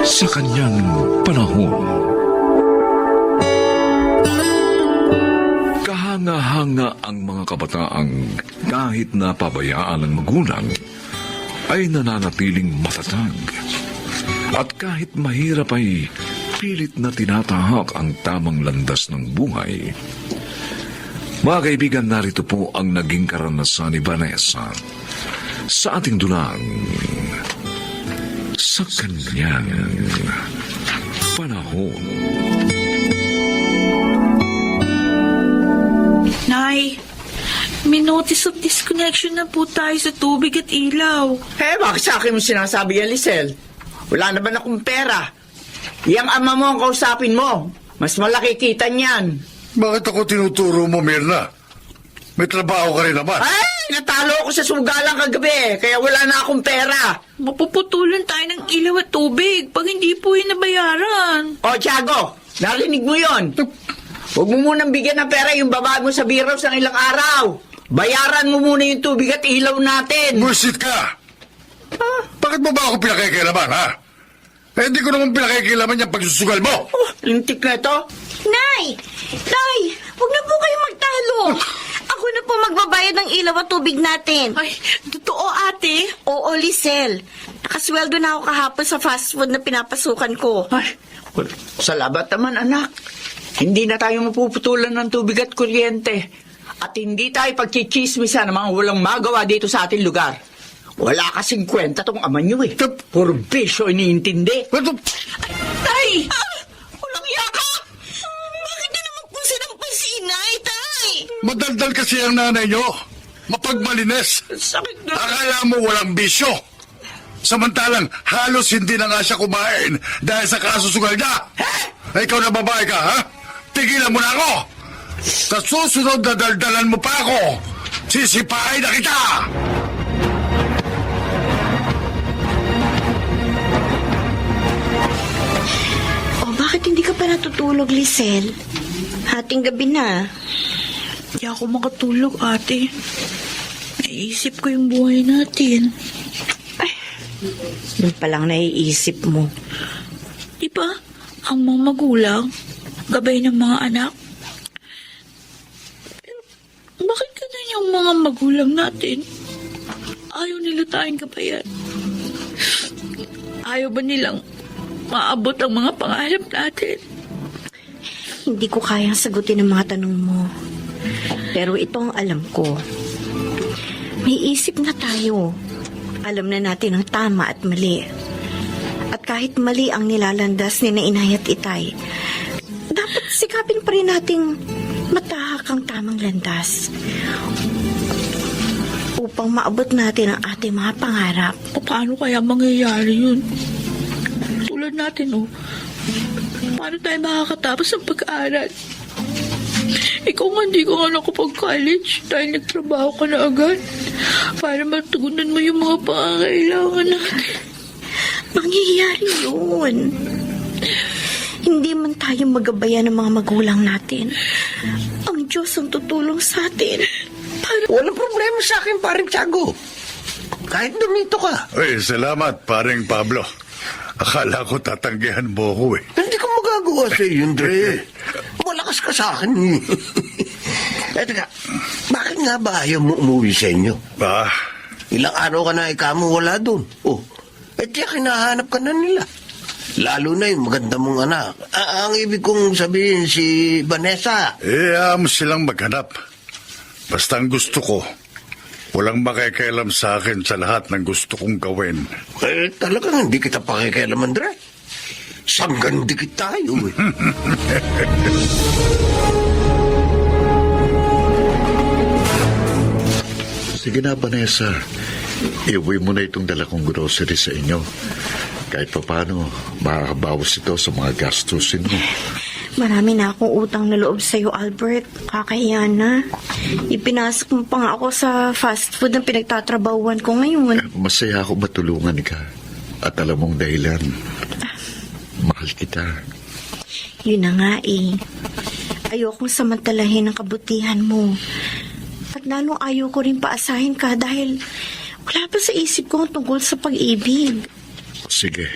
sa kanyang panahon. Kahanga-hanga ang mga kabataang kahit napabayaan ng magulang ay nananatiling matatag. At kahit mahirap ay pilit na tinatahak ang tamang landas ng buhay. Mga kaibigan, narito po ang naging karanasan ni Vanessa sa ating dulang sa kanyang panahon. Nay, may notice of disconnection na po tayo sa tubig at ilaw. Bakit sa akin mo sinasabi yan, Lisel? Wala naman akong pera. Yang ama mo ang kausapin mo. Mas malaki kita niyan. Bakit ako tinuturo mo, Mirna? May trabaho ka rin naman. Natalo ako sa sugalang kagabi, kaya wala na akong pera. Mapuputulan tayo ng ilaw at tubig pag hindi po yun nabayaran. O, Tiago, narinig mo yon. Huwag mo munang bigyan ng pera yung babae mo sa biros ng ilang araw. Bayaran mo muna yung tubig at ilaw natin. Bullshit ka! Bakit mo ba ako pinakikilaman, ha? Hindi ko naman pinakikilaman yung pagsusugal mo. Lintik na ito. Nay! Nay! Huwag na po kayo magtalo! Ako na po magbabayad ng ilaw at tubig natin. Ay, totoo ate. Oo, Lisel. Nakasweldo na ako kahapon sa fast food na pinapasukan ko. Ay, salamat naman, anak. Hindi na tayo mapuputulan ng tubig at kuryente. At hindi tayo pagchichismisan ng mga walang magawa dito sa ating lugar. Wala kasing kwenta tong ama nyo eh. Puro bisyo iniintindi. Tay! Walang yaka! Bakit na naman po sinampal si inay, tay? Madaldal kasi ang nanay nyo. Mapagmalinis. Sakit na. Akala mo walang bisyo. Samantalang halos hindi na nga siya kumain dahil sa kasusugal niya. Ikaw na babae ka, ha? Tigilan mo na ako. Sa susunod na daldalan mo pa ako, sisipain na kita! Bakit hindi ka pa natutulog, Lisel? Hating gabi na. Hindi ako makatulog ate. Naisip ko yung buhay natin. Doon pa lang naiisip mo. Di ba, ang mga magulang, gabay ng mga anak. Pero, bakit ganun yung mga magulang natin? Ayaw nila tayong gabayan. Ayaw ba nilang maabot ang mga pangarap natin? Hindi ko kayang sagutin ang mga tanong mo. Pero ito ang alam ko. May isip na tayo. Alam na natin ang tama at mali. At kahit mali ang nilalandas ni na Inay at Itay, dapat sikapin pa rin nating matahak ang tamang landas upang maabot natin ang ating mga pangarap. Paano kaya mangyayari yun? Tulad natin, paano tayo makakatapos ng pag-aaral? Ikaw nga, hindi ko nga nakapag-college dahil nagtrabaho ka na agad para matugunan mo yung mga pangangailangan natin. Mangyayari yun. Hindi man tayo magabayan ng mga magulang natin. Ang Diyos ang tutulong sa atin. Walang problema sa akin, paring Tiago. Kahit dumito ka. Ay, salamat, paring Pablo. Akala ko tatanggihan mo ko eh. Hindi ko magagawa sa iyo, Andre. Malakas ka sa akin eh. Teka, bakit nga ba ayaw mo umuwi sa inyo? Ilang araw ka na ikamo wala doon. Tiyak hinahanap ka na nila. Lalo na yung maganda mong anak. Ang ibig kong sabihin si Vanessa. Mo silang maghanap. Basta ang gusto ko, walang makikialam sa akin sa lahat ng gusto kong gawin. Talagang hindi kita pakikialam, Andre. Sanggan dikit tayo eh. Sige na, Vanessa. Iuwi mo na itong dala kong grocery sa inyo. Kahit pa paano, makakabawas ito sa mga gastusin mo. Marami na akong utang na loob sa'yo, Albert. Kakahiya na. Ipinasok mo pa nga ako sa fast food na pinagtatrabahuan ko ngayon. Masaya ako matulungan ka. At alam mong dahilan. Mahal kita. Yun na nga eh. Ayokong samantalahin ang kabutihan mo. At lalong ayoko rin paasahin ka dahil wala pa sa isip ko ang tungkol sa pag-ibig. Sige.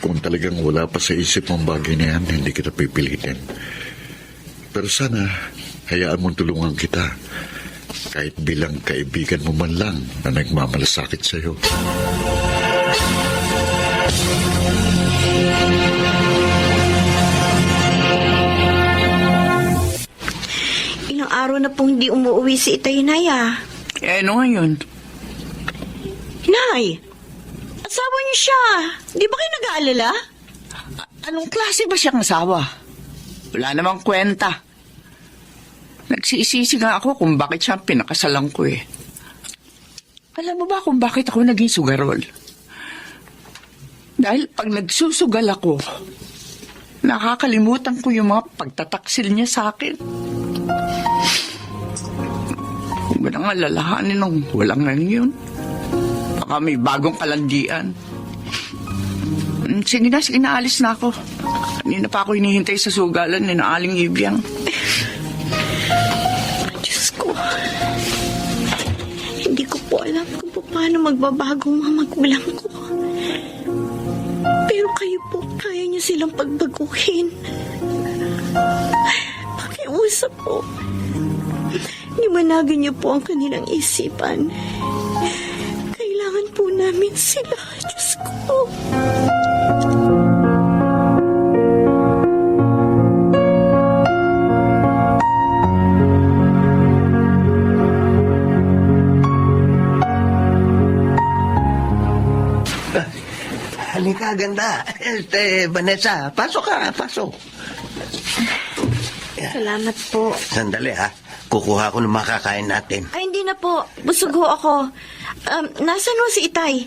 Kung talagang wala pa sa isip mong bagay na yan, hindi kita pipilitin. Pero sana, hayaan mong tulungan kita. Kahit bilang kaibigan mo man lang na nagmamalasakit sa'yo. Ilang araw na pong hindi umuwi si Itay, Nay, ah. Ano ngayon? Nay, asawa niyo siya. Di ba kayo nag-aalala? Anong klase ba siyang asawa? Wala namang kwenta. Nagsisisi nga ako kung bakit siya pinakasalan ko eh. Alam mo ba kung bakit ako naging sugarol? Dahil pag nagsusugal ako, nakakalimutan ko yung mga pagtataksil niya sa akin. Kung ba nang alalahanin nung walang ngayon? Baka may bagong kalandian. Sige na, alis na ako. Kanina pa ako hinihintay sa sugalan ni na Aling Ibiang. Diyos ko. Hindi ko po alam kung paano magbabago ang mga magulang ko. Pero kayo po, kaya niyo silang pagbaguhin. Pakiusap po. Liwanagin niyo po ang kanilang isipan. Kailangan po namin sila. Diyos ko. Halika, ganda. Vanessa, pasok ka, pasok. Salamat po. Sandali, ha. Kukuha ko ng makakain natin. Ay, hindi na po. Busog ho ako. Nasaan ho si Itay?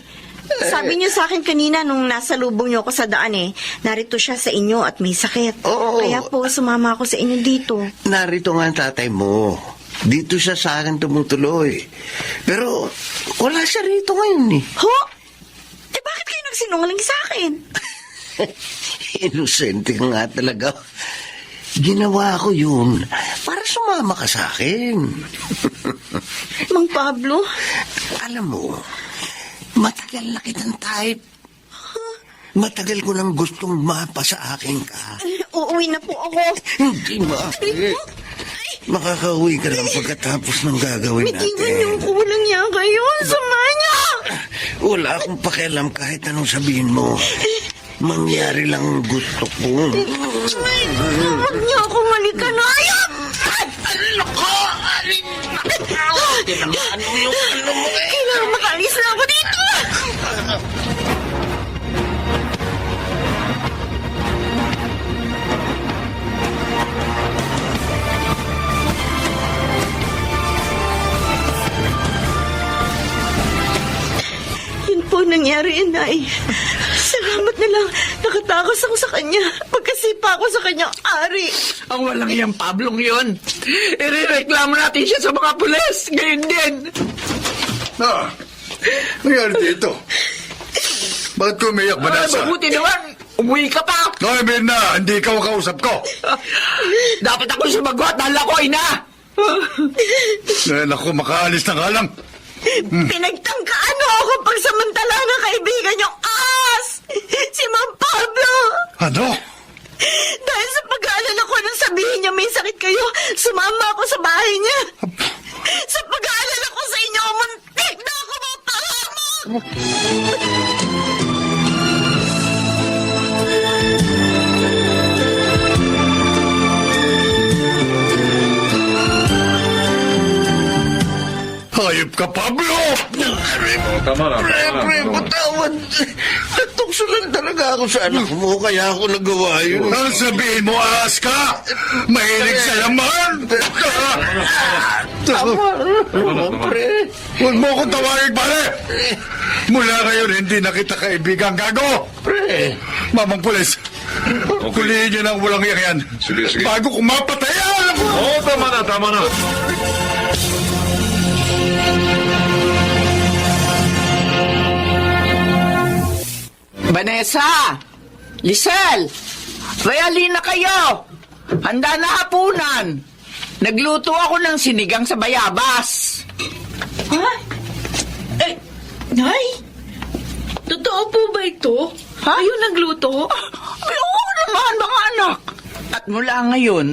Sabi niyo sa akin kanina nung nasa lubong niyo ako sa daan eh. Narito siya sa inyo at may sakit. Oo. Kaya po sumama ako sa inyo dito. Narito nga ang tatay mo. Dito siya sa akin tumutuloy. Pero wala siya rito ngayon eh. Ho? Eh bakit kayo nagsinungaling sa akin? Inosente ka nga talaga. Ginawa ko yun para sumama ka sa akin. Mang Pablo? Alam mo, matagal na kitang type. Matagal ko nang gustong mapa sa akin ka. Uuwi na po ako. Hindi maaari. Makakauwi ka lang pagkatapos ng gagawin Bitiwan natin. niyo ko. Walang yan kayo. Sama niya. Wala akong pakialam kahit anong sabihin mo. Mangyari lang ang gusto ko. Huwag niyo ako malikanayan. Kailangan makalis na ako dito. Yun po nangyari, Inay. Salamat na lang. Nakatakas ako sa kanya. Pagkasipa ako sa kanyang ari. Ang walang iyang Pablong yun. Irereklamo natin siya sa mga pulis. Ngayon din. Nangyari dito. Bakit ko umiyak, Vanessa? Mabuti naman. Umuwi ka pa. Ay, Mirna, hindi ikaw ang kausap ko. Dapat ako sumagot dahil ako'y na. Dahil ako makaalis na nga lang. Pinagtangkaan mo ako pagsamantala ng kaibigan niyong as! Si Mang Pablo! Ano? Dahil sa pag-aalala ko nang sabihin niya may sakit kayo, sumama ako sa bahay niya. Sa pag-aalala ko sa inyo, muntik na ako mapahamak! Hayop ka, Pablo! Tama na. Pre, patawad. Natukso lang talaga ako sa anak mo, kaya ako nagawa yun. Ang sabihin mo, ahas ka! Mahilig sa laman! Pre. Huwag mo akong tawagin, pare! Mula ngayon, hindi na kita kaibigan, gago! Pre. Mamang pulis, kulihin niyo ng walang yan. Sige. Bago kong mapatayan! Oo, tama na. Vanessa! Lisel! Rayali na kayo! Handa na hapunan! Nagluto ako ng sinigang sa bayabas. Ha? Eh, Nay? Totoo po ba ito? Ha? Kayo nagluto? Ay, oo naman, mga anak. At mula ngayon,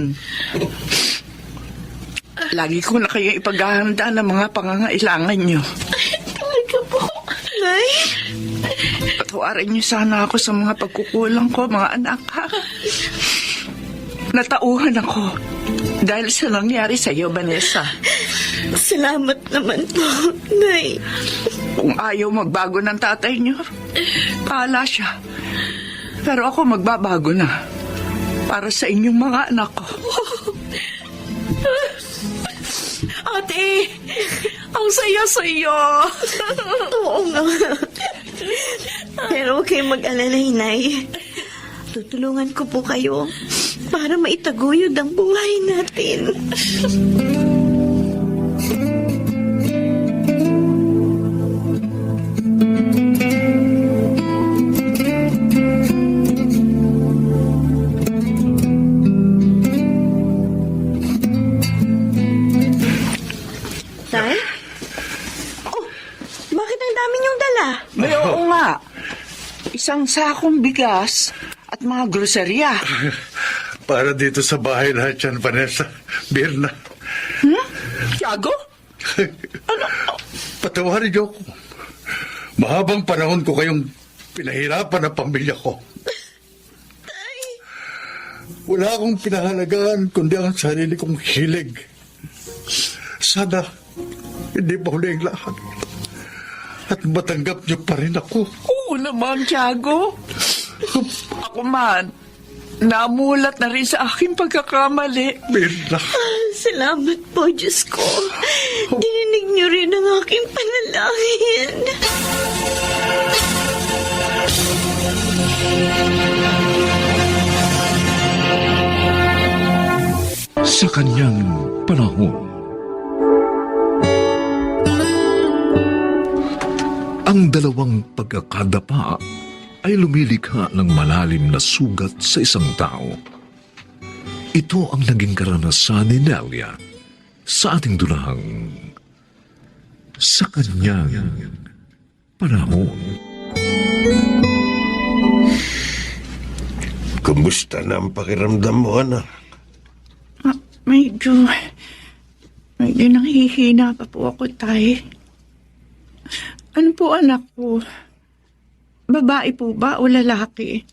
lagi ko na kayo ipaghahanda ng mga pangangailangan nyo. Talaga po. Nay? Patawarin niyo sana ako sa mga pagkukulang ko, mga anak, ha? Natauhan ako dahil sa nangyari sa iyo, Vanessa. Salamat naman po, Nay. Kung ayaw magbago ng tatay niyo, bahala siya. Pero ako magbabago na para sa inyong mga anak ko. Ate, ang saya-saya. Oo nga. Pero huwag kayong mag-alala, Nay. Tutulungan ko po kayo para maitaguyod ang buhay natin. Tay? Oh, bakit ang dami niyong dala? May oo nga. Isang sakong bigas at mga groserya. Para dito sa bahay lahat yan, Vanessa. Birna. Tiago? Patawarin niyo ako. Mahabang panahon ko kayong pinahirapan ng pamilya ko. Wala akong pinahalagaan kundi ang sarili kong hilig. Sana hindi pa huli ang lahat. At matanggap niyo pa rin ako. Oo naman, Tiago. Ako man, namulat na rin sa aking pagkakamali. Birna. Salamat po, Diyos ko. Dininig niyo rin ang aking panalangin. Sa kanyang panahon, ang dalawang pagkakadapa ay lumilikha ng malalim na sugat sa isang tao. Ito ang naging karanasan ni Nelia sa ating dunang sa kanyang panahon. Kumusta na ang pakiramdam mo, anak? Medyo nanghihina pa po ako, tay. Ano po, anak ko? Babae po ba o lalaki?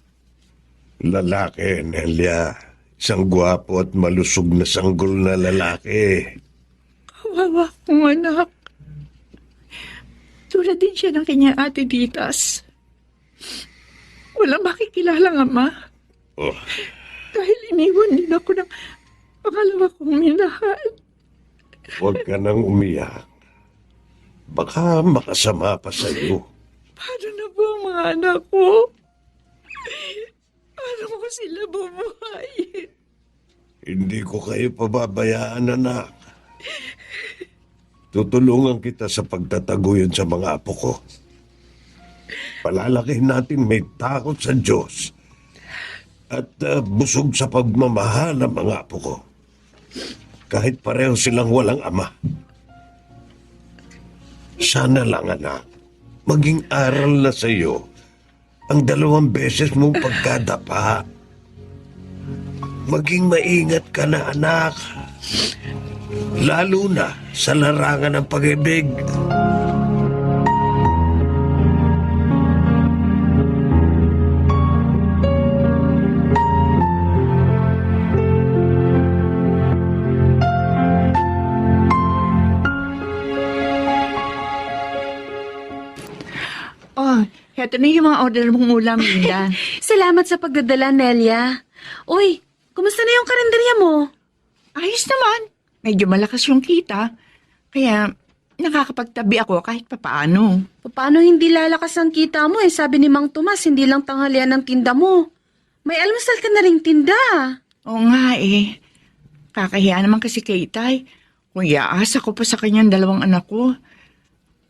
Lalaki, Nelia. Isang gwapo at malusog na sanggol na lalaki. Kawawa kong anak. Tulad din siya ng kanya ate Ditas. Walang makikilalang ama. Oh, Dahil iniwan din ako ng pangalawa kong minahal. huwag ka nang umiyak. Baka makasama pa sa iyo. Paano na po ang mga anak ko? Paano ko sila bubuhayin? Hindi ko kayo pababayaan, anak. Tutulungan kita sa pagtataguyod sa mga apo ko. Palalakihin natin may takot sa Diyos at busog sa pagmamahal ng mga apo ko. Kahit pareho silang walang ama. Sana lang, anak, maging aral na sa iyo ang 2 beses mong pagkadapa. Maging maingat ka na, anak. Lalo na sa larangan ng pag-ibig. Oh, heto na yung mga order mong ulam, Linda. Salamat sa pagdadala, Nelia. Uy, kumusta na yung karinderya mo? Ayos naman. Medyo malakas yung kita. Kaya nakakapagtabi ako kahit papaano. Paano hindi lalakas ang kita mo? Sabi ni Mang Tomas, hindi lang tanghalian ng tinda mo. May almusal ka na ring tinda. Oo nga eh. Kakahiya naman kasi kay Itay. Kung iaasa ko pa sa kanyang 2 anak ko.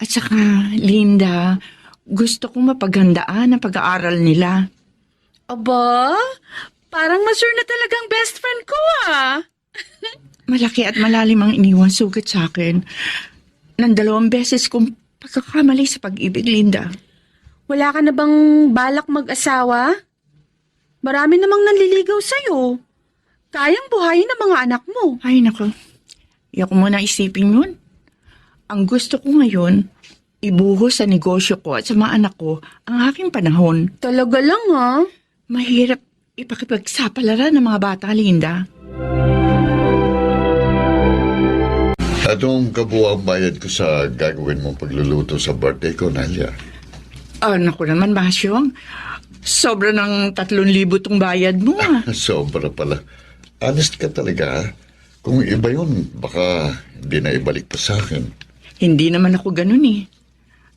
At saka, Linda, gusto kong mapaghandaan ang pag-aaral nila. Aba, parang masure na talagang best friend ko Malaki at malalim ang iniwan sugat sa akin. Nang 2 beses kong pagkakamali sa pag-ibig, Linda. Wala ka na bang balak mag-asawa? Marami namang nanliligaw sa'yo. Kayang buhayin ng mga anak mo. Ay, nako. Iyoko muna isipin yun. Ang gusto ko ngayon, ibuhos sa negosyo ko at sa mga anak ko ang aking panahon. Talaga lang, ha? Mahirap ipakipagsapalaran ng mga bata, Linda. Anong kabuang bayad ko sa gagawin mong pagluluto sa birthday ko, Nelia? Ah, naku naman, Masyong. Sobra ng 3,000 tong bayad mo, ah. Sobra pala. Honest ka talaga, ha? Kung iba yun, baka hindi na ibalik pa sa akin. Hindi naman ako ganun, eh.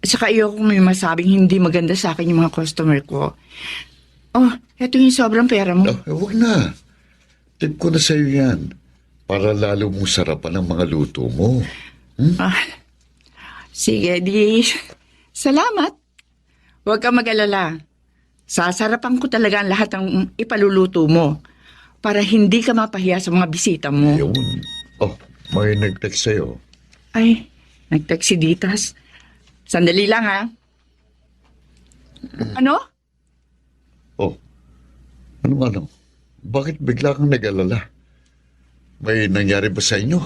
At saka ayoko may masabing hindi maganda sa akin yung mga customer ko. Oh, eto yung sobrang pera mo. Huwag na. Tip ko na sa'yo yan. Para lalo mong sarapan ang mga luto mo. Ah, sige, di. Salamat. Huwag kang mag-alala. Sasarapan ko talaga ang lahat ng ipaluluto mo para hindi ka mapahiya sa mga bisita mo. Yun. Oh, may nag-text sa'yo. Ay, nag-text si Ditas. Sandali lang, ha? Ano? Oh, ano? Bakit bigla kang nag-alala? May nangyari ba sa inyo?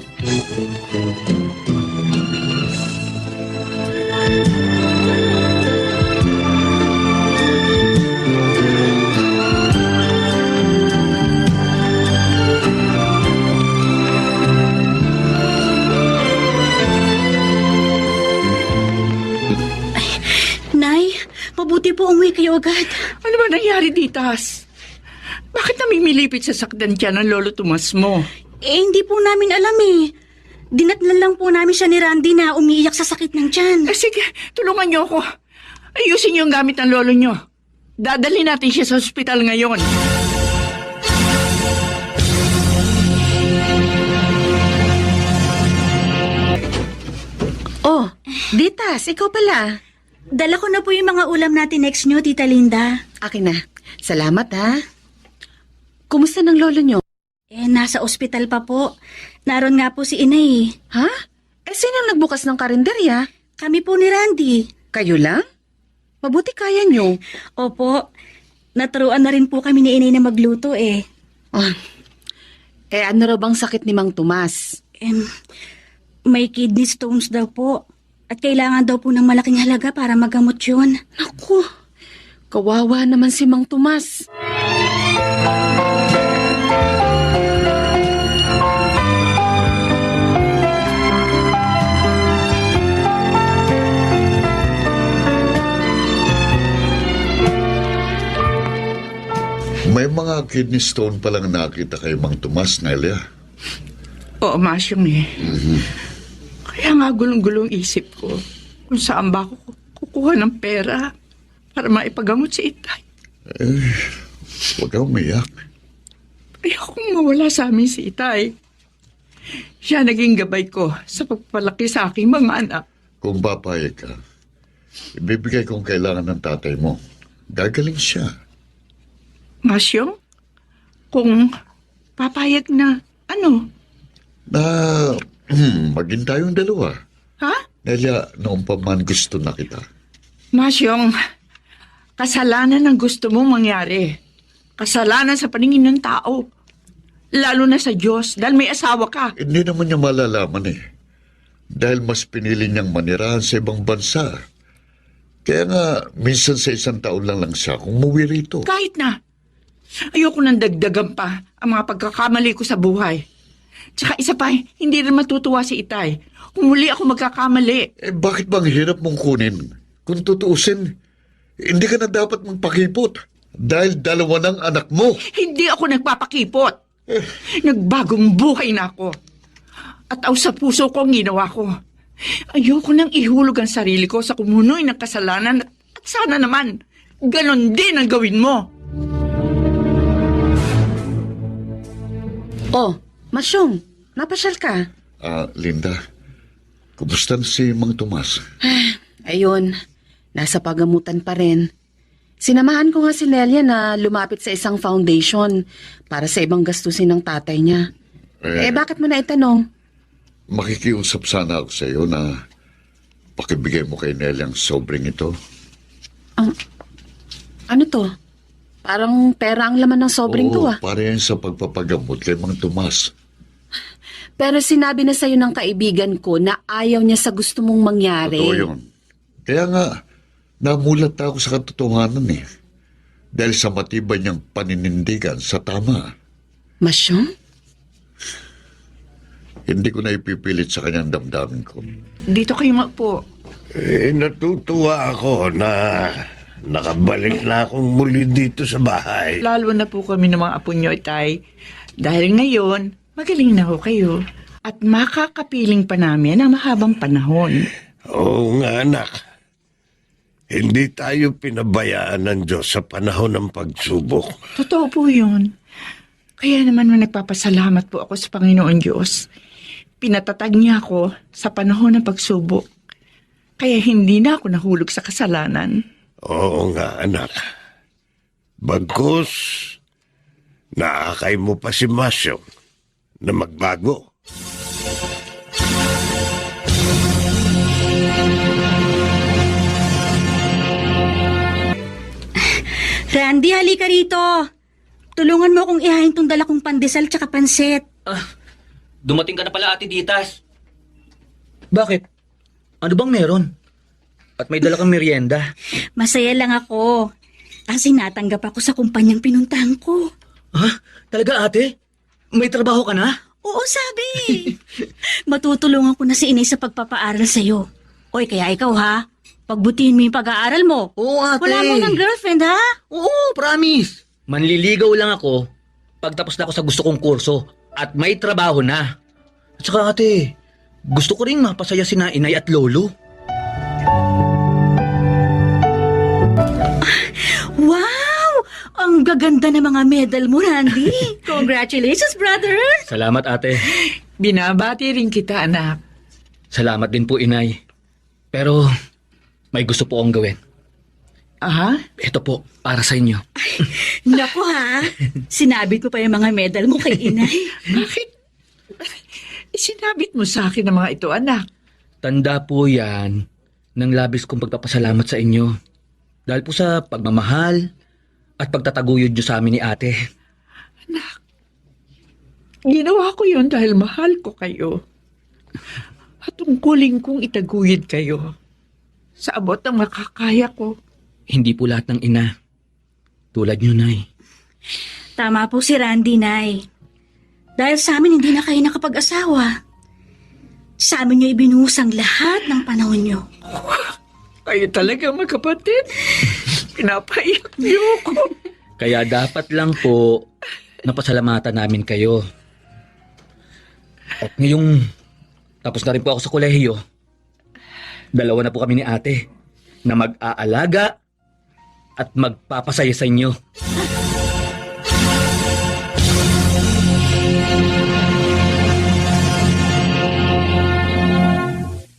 Nay, mabuti po umuwi kayo agad. Ano ba nangyari, Ditas? Bakit namimilipit sa sakdan dyan ang lolo Tomas mo? Hindi po namin alam eh. Dinatnan lang po namin siya ni Randy na umiiyak sa sakit ng tiyan. Sige, tulungan niyo ako. Ayusin niyo ang gamit ng lolo niyo. Dadali natin siya sa ospital ngayon. Oh, Ditas, ikaw pala. Dala ko na po yung mga ulam natin next nyo, Tita Linda. Akin na. Salamat, ha? Kumusta ng lolo nyo? Nasa ospital pa po. Naroon nga po si Inay. Ha? Sino nagbukas ng karinderya? Kami po ni Randy. Kayo lang? Mabuti kaya nyo. Opo, naturuan na rin po kami ni Inay na magluto eh. Oh. Ano raw bang sakit ni Mang Tomas? May kidney stones daw po. At kailangan daw po ng malaking halaga para magamot yun. Naku, kawawa naman si Mang Tomas. May mga kidney stone palang nakita kay Mang Tomas, Nelia. Oo, Masyong eh. Kaya nga gulong-gulong isip ko kung saan ba ako kukuha ng pera para maipagamot si Itay. Huwag kang umiyak. Ayokong mawala sa amin si Itay. Siya naging gabay ko sa pagpalaki sa aking mga anak. Kung papayag ka, ibibigay kong kailangan ng tatay mo. Gagaling siya. Masyong, kung papayag na, ano? Na maging tayong dalawa. Ha? Nelia, noong pa man gusto na kita. Masyong, kasalanan ang gusto mong mangyari. Kasalanan sa paningin ng tao. Lalo na sa Diyos, dahil may asawa ka. Hindi naman niya malalaman eh. Dahil mas pinili niyang manirahan sa ibang bansa. Kaya nga, minsan sa isang taon lang siya kung umuwi rito. Kahit na. Ayoko nang dagdagan pa ang mga pagkakamali ko sa buhay. Tsaka isa pa, hindi rin matutuwa si Itay. Kung muli ako magkakamali. Bakit bang hirap mong kunin? Kung tutuusin, hindi ka na dapat magpakipot. Dahil dalawa ng anak mo. Hindi ako nagpapakipot. Nagbagong buhay na ako. At aw sa puso ko ang ginawa ko. Ayoko nang ihulog ang sarili ko sa kumunoy ng kasalanan at sana naman, ganon din ang gawin mo. Oh, Masyong, napasyal ka. Linda, kumusta na si Mang Tomas? Ayun, nasa pagamutan pa rin. Sinamahan ko nga si Nelia na lumapit sa isang foundation para sa ibang gastusin ng tatay niya. Bakit mo na itanong? Makikiusap sana ako sa iyo na pakibigay mo kay Nelia ang sobrang ito. Ano to? Parang pera ang laman ng sobring to, Oo, ah. para yan sa pagpapagamot kay Mang Tomas. Pero sinabi na sa'yo ng kaibigan ko na ayaw niya sa gusto mong mangyari. Totoo yun. Kaya nga, namulat ako sa katotohanan eh. Dahil sa matibay niyang paninindigan sa tama. Masyong? Hindi ko na ipipilit sa kanyang damdamin ko. Dito kayo po. Natutuwa ako na nakabalik na akong muli dito sa bahay. Lalo na po kami ng mga apo nyo, Tay. Dahil ngayon, magaling na ho kayo. At makakapiling pa namin ang mahabang panahon. Oo nga, anak. Hindi tayo pinabayaan ng Diyos sa panahon ng pagsubok. Totoo po yun. Kaya naman nagpapasalamat po ako sa Panginoon Diyos. Pinatatag niya ako sa panahon ng pagsubok. Kaya hindi na ako nahulog sa kasalanan. Oo nga, anak. Bagkus, naakay mo pa si Masyo na magbago. Randy, halika rito. Tulungan mo akong ihahin tong dala kong pandesal tsaka pansit. Dumating ka na pala, Ate Ditas. Bakit? Ano bang meron? At may dala kang merienda. Masaya lang ako. Kasi natanggap ako sa kumpanyang pinuntahan ko. Ha? Talaga, ate? May trabaho ka na? Oo, sabi. Matutulungan ko na si Inay sa pagpapaaral sa'yo. Oy, kaya ikaw ha, pagbutihin mo yung pag-aaral mo. Oo, ate. Wala mo ng girlfriend ha? Oo, promise. Manliligaw lang ako pagtapos na ako sa gusto kong kurso at may trabaho na. At saka, ate, gusto ko rin mapasaya sina inay at lolo. Wow! Ang gaganda ng mga medal mo, Randy. Congratulations, brother. Salamat, ate. Binabati rin kita, anak. Salamat din po, inay. Pero may gusto po akong gawin. Aha? Ito po, para sa inyo. Naku ha, sinabi ko pa yung mga medal mo kay Inay. Bakit? Isinabit mo sa akin ang mga ito, anak. Tanda po yan ng labis kong pagpapasalamat sa inyo. Dahil po sa pagmamahal at pagtataguyod nyo sa amin ni ate. Ginawa ko yun dahil mahal ko kayo. At tungkulin kong itaguyod kayo. Sa abot ng makakaya ko. Hindi po lahat ng ina. Tulad nyo, Nay. Tama po si Randy, Nay. Dahil sa amin hindi na kayo nakapag-asawa. Sa amin nyo ibinuhos ang lahat ng panahon nyo. Kayo talaga magkapatid. Pinapaiyak niyo ko. Kaya dapat lang po napasalamatan namin kayo. At ngayong tapos na rin po ako sa kolehiyo, dalawa na po kami ni ate na mag-aalaga at magpapasaya sa inyo.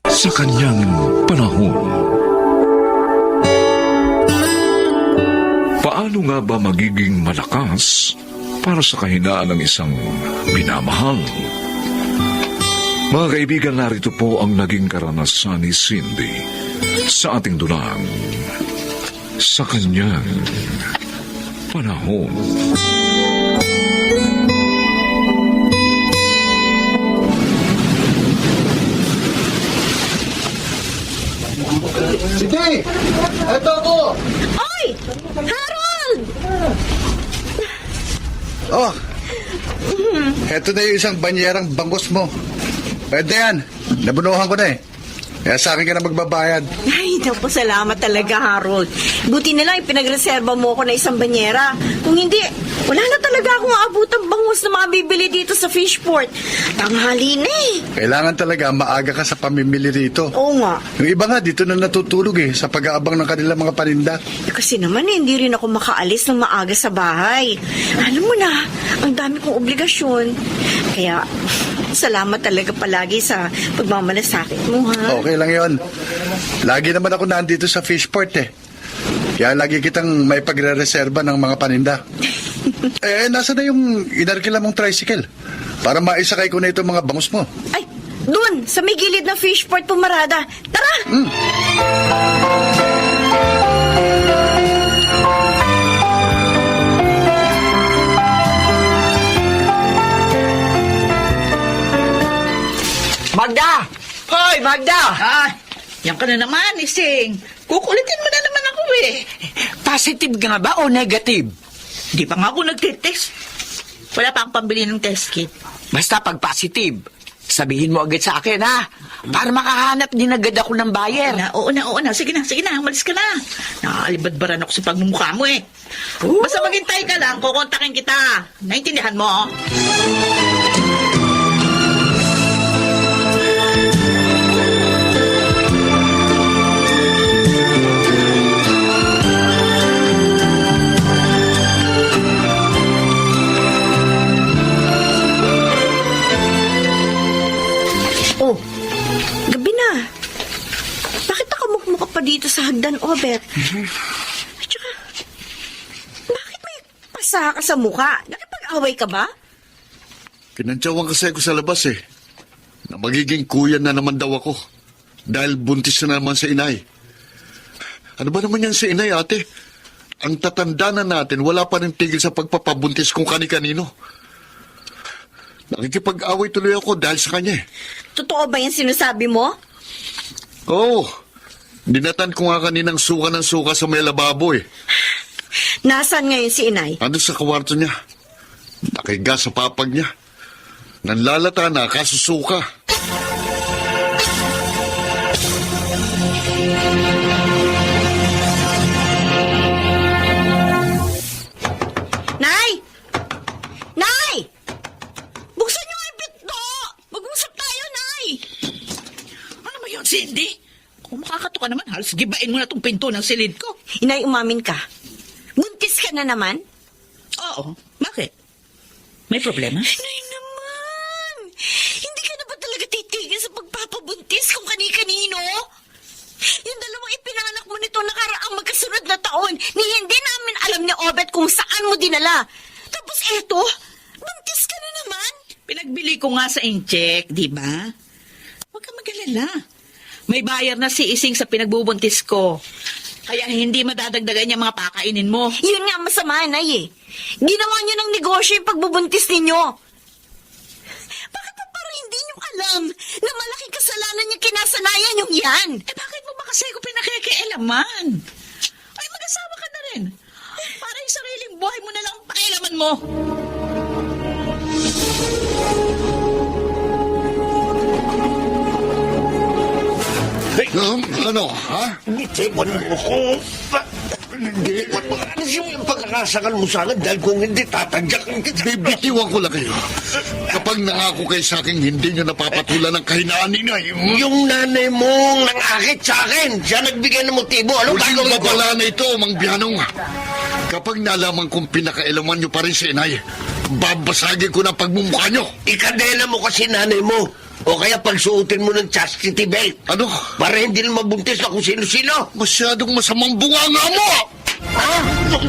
Sa kanyang panahon, paano nga ba magiging malakas para sa kahinaan ng isang minamahal? Mga kaibigan, narito po ang naging karanasan ni Cindy sa ating dulang sa kanyang panahon. Sige! Eto ako! Oy! Harold! Oh, eto na yung isang banyerang bangos mo. Pwede yan. Nabunuhan ko na eh. Kaya sa akin ka na magbabayad. Ay, naku, salamat talaga, Harold. Buti na lang pinagreserba mo ako na isang banyera. Kung hindi, wala na talaga akong aabutang bangus na mabibili dito sa Fishport. Tanghali na eh. Kailangan talaga maaga ka sa pamimili rito. Oo nga. Yung iba nga dito na natutulog eh sa pag-aabang ng kanilang mga paninda. Kasi naman hindi rin ako makaalis ng maaga sa bahay. Alam mo na, ang dami kong obligasyon. Kaya, salamat talaga palagi sa pagmamalasakit mo, ha? Okay lang yon. Lagi naman ako nandito sa Fishport eh. Kaya lagi kitang may pagre-reserba ng mga paninda. Nasa na yung inarkila mong tricycle? Para maisakay ko na itong mga bangus mo. Ay, dun, sa may gilid ng Fishport pumarada. Tara! Magda! Yan ka na naman, Ising. Kukulitin mo na naman ako eh. Positive ka nga ba o negative? Di pa nga ako nagtitest. Wala pa akong pambili ng test kit. Basta pag positive, sabihin mo agad sa akin, ha? Para makahanap din agad ako ng buyer. Oo na. Sige na. Umalis ka na. Nakakalibadbaran ako sa pagmumukha mo eh. Basta maghintay ka lang, kukontakin kita. Naintindihan mo? Oh, gabi na. Bakit nakamukmuk ka pa dito sa hagdan, Obet? At saka, bakit may pasa ka sa mukha? Nakipag-away ka ba? Kinantsawan kasi ako sa labas eh. Na magiging kuya na naman daw ako. Dahil buntis na naman sa inay. Ano ba naman yan sa inay, ate? Ang tatanda na natin, wala pa rin tigil sa pagpapabuntis kung kani-kanino. Nakikipag-away tuloy ako dahil sa kanya eh. Totoo ba yung sinasabi mo? Oo. Dinatan ko nga kaninang suka ng suka sa may lababo eh. Nasaan ngayon si inay? Ano sa kawarto niya? Nakiga sa papag niya. Nanlalata na kasusuka. Nay! Nay! Buksan niyo ang pinto! Mag-usap tayo, Nay! Ano ba yun, Cindy? Kung makakato ka naman, halos gibain mo na tong pinto ng silid ko. Inay, umamin ka. Buntis ka na naman? Oo. Bakit? May problema? Inay naman! Hindi ka na ba talaga titigil sa pagpapabuntis kung kani-kanino? Yung dalawang ipinanganak mo nito nakaraang magkasunod na taon, ni hindi namin alam ni Obet kung saan mo dinala. Tapos eto, buntis ka na naman? Pinagbili ko nga sa incheck, di ba? Huwag ka mag-alala. May bayar na si Ising sa pinagbubuntis ko. Kaya hindi madadagdagan yung mga pakainin mo. Yun nga masama, Nay eh. Ginawa niyo ng negosyo yung pagbubuntis ninyo. Bakit pa parang hindi niyo alam na malaking kasalanan yung kinasanayan yung yan? Eh bakit mo ba kasi ko pinakikialaman? Ay, mag-asawa ka na rin. Para yung sariling buhay mo na lang ang pakialaman mo. Ano, ha? Bitiwan mo ko. Hindi. Alisin mo yung pagkakasakal mo sa akin dahil kung hindi, tatadyakan kita. Bibitiwan ko lang kayo. Kapag nangako kayo sa akin, hindi nyo napapatulan ng kahinaan ni Nay. Yung nanay mong nangakit sa akin, siya nagbigay ng motibo. Anong Huling gagawin ko? babala na ito, Mang Bianong. Kapag nalaman kong pinakailaman nyo pa rin si Inay, babasagin ko ng pagmumukha nyo. Ikadena mo kasi nanay mo. O kaya pagsuotin mo ng chastity belt. Ano? Para hindi na mabuntis na kung sino-sino. Masyadong masamang bunganga mo! Ha?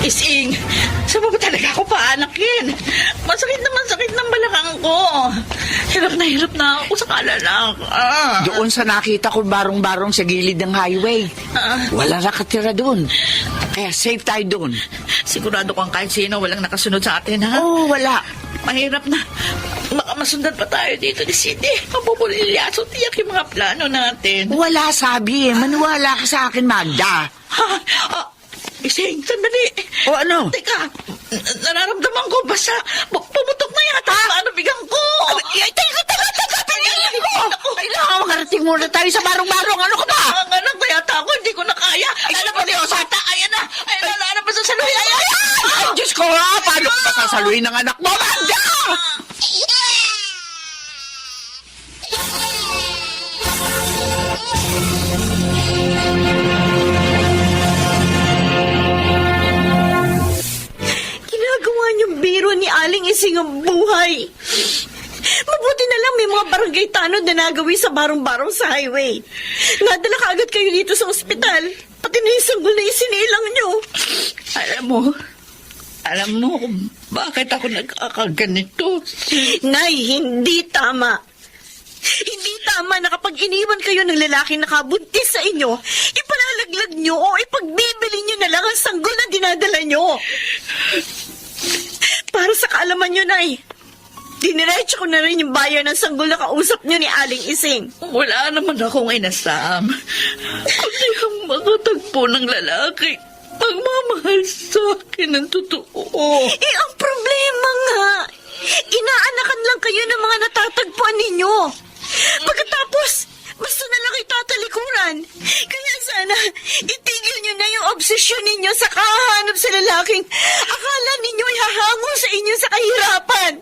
Ising, saan ba talaga ako paanakin? Masakit ng balakang ko. Hirap na ako sa kalalak. Doon sa nakita ko barong-barong sa gilid ng highway. Walang nakatira doon. Kaya safe tayo doon. Sigurado kang kahit sino walang nakasunod sa atin, ha? Oo, wala. Mahirap na. Baka masundan pa tayo dito ni Cindy. Mabubulilyaso tiyak yung mga plano natin. Wala sabi eh. Maniwala ka sa akin, Magda. Ha? Ising, sandali. O ano? Teka, nararamdaman ko basta pumutok na yata ang panabigang ko. Ay, teka, pinili ko. Kailangan makarating muna tayo sa barong-barong. Ano ka ba? Ang anak na yata ako, hindi ko na kaya. Alam mo, Diyos, ata, ayan na, pa sa saluhin. Ay, Diyos ko ha. Paano ko pasasaluhin ng anak mo, Magda? Ginagawa niyong biro ni Aling Ising ang buhay. Mabuti na lang may mga barangay tanod na nagawi sa barong-barong sa highway. Nadala ka agad kayo dito sa ospital. Pati na yung sanggol na isinilang niyo. Alam mo, Alam mo kung bakit ako nagkakaganito? Nay, hindi tama. Hindi tama na kapag iniwan kayo ng lalaking nakabuntis sa inyo, ipalalaglag nyo o ipagbibili nyo na lang ang sanggol na dinadala nyo. Para sa kaalaman nyo, Nay, diniretso ko na rin yung buyer ng sanggol na kausap nyo ni Aling Ising. Wala naman akong inasam. Kundi ang makatagpo ng lalaki. Pagmamahal sa akin ng totoo. Eh, ang problema nga, inaanakan lang kayo ng mga natatagpuan ninyo. Pagkatapos, basta na lang itatalikuran. Kaya sana, itigil nyo na yung obsesyon ninyo sa kahanap sa lalaking akala ninyo ay hahango sa inyo sa kahirapan.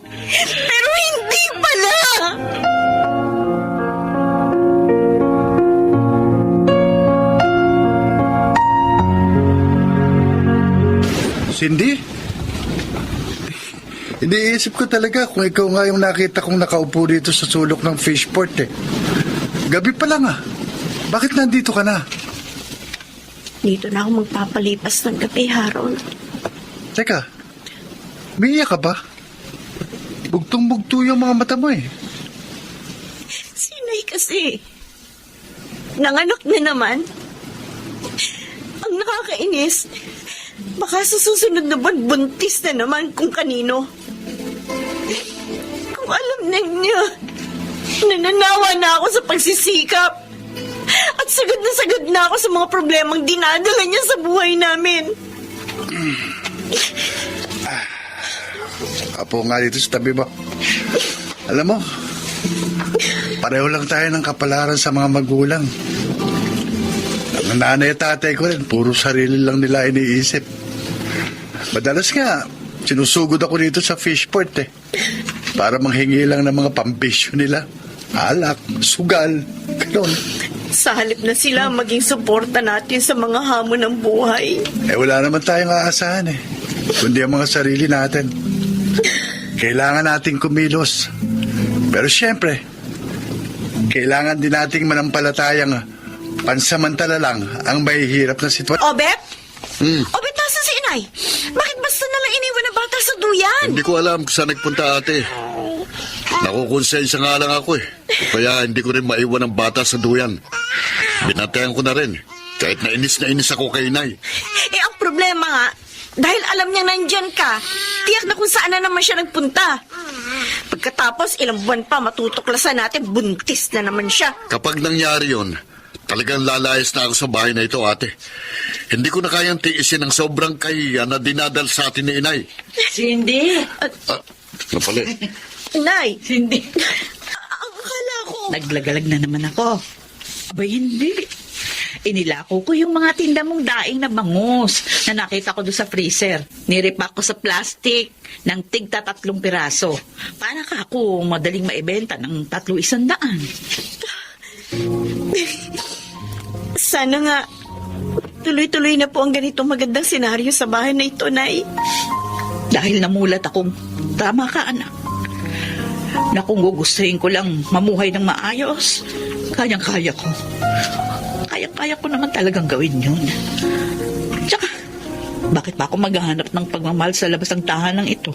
Pero hindi pala. Cindy? Iniisip ko talaga kung ikaw nga yung nakita kong nakaupo dito sa sulok ng fishport eh. Gabi pa lang ah. Bakit nandito ka na? Dito na ako magpapalipas ng gabi, Harold. Teka, umiiyak ka ba? Bugtong-bugto yung mga mata mo eh. Sinay kasi. Nanganak na naman. Ang nakakainis, baka sa susunod na buwan, buntis na naman kung kanino. Kung alam ninyo, nananawa na ako sa pagsisikap. At sagad na ako sa mga problemang dinadala niya sa buhay namin. Apo nga dito sa tabi mo. Alam mo, pareho lang tayo ng kapalaran sa mga magulang. Ang nanay at tatay ko rin, puro sarili lang nila iniisip. Madalas nga, sinusugod ako dito sa fishport eh. Para manghingi lang ng mga pambisyo nila. Alak, sugal, ganon. Sa halip na sila maging suporta natin sa mga hamon ng buhay. Eh wala naman tayong aasahan eh. Kundi ang mga sarili natin. Kailangan nating kumilos. Pero siyempre, kailangan din nating manampalatayang pansamantala lang ang mahihirap na sitwasyon. Obet? Obet, nasa si inay? Bakit basta nalang iniwan ng bata sa duyan? Hindi ko alam kung saan nagpunta ate. Nakukonsensya nga lang ako eh. Kaya hindi ko rin maiwan ang bata sa duyan. Binatayan ko na rin. Kahit na inis ako kay inay. Eh, ang problema nga, dahil alam niya nandyan ka, tiyak na kung saan na naman siya nagpunta. Pagkatapos, ilang buwan pa matutuklasan natin, buntis na naman siya. Kapag nangyari yon, talagang lalayas na ako sa bahay na ito, ate. Hindi ko na kayang tiisin ang sobrang kahiya na dinadal sa atin ni inay. Cindy? Napali. Nay! Cindy? Ang akala ko... Naglagalag na naman ako. Abay, hindi. Inilako ko yung mga tinda mong daing na bangus na nakita ko doon sa freezer. Niripak ko sa plastic ng tigta 3 piraso. Para ka ako madaling maibenta ng 300. Sana nga, tuloy-tuloy na po ang ganitong magandang senaryo sa bahay na ito, Nay. Dahil namulat akong tama ka, anak. Na kung gugustuhin ko lang mamuhay ng maayos, kayang-kaya ko. Kaya ko naman talagang gawin yun. Tsaka, bakit pa ako maghahanap ng pagmamahal sa labas ng tahanan ito?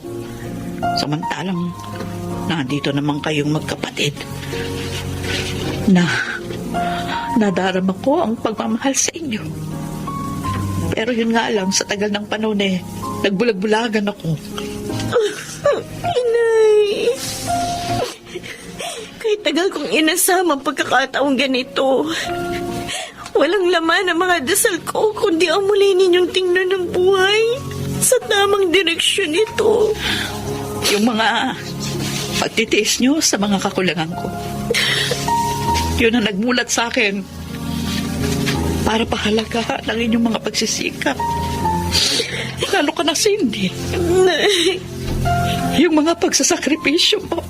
Samantalang, nandito naman kayong magkapatid. Nadarama ko ang pagmamahal sa inyo. Pero yun nga lang, sa tagal ng panahon nagbulag-bulagan ako. Inay! Kahit tagal kong inasama ang pagkakataong ganito, walang laman ang mga dasal ko kundi ang muli ninyong tingnan ng buhay sa tamang direksyon ito. Yung mga pagtitiis nyo sa mga kakulangan ko. Yun ang nagmulat sa akin para pahalagahan ang inyong mga pagsisikap. Lalo ka na, Cindy. Yung mga pagsasakripisyo mo.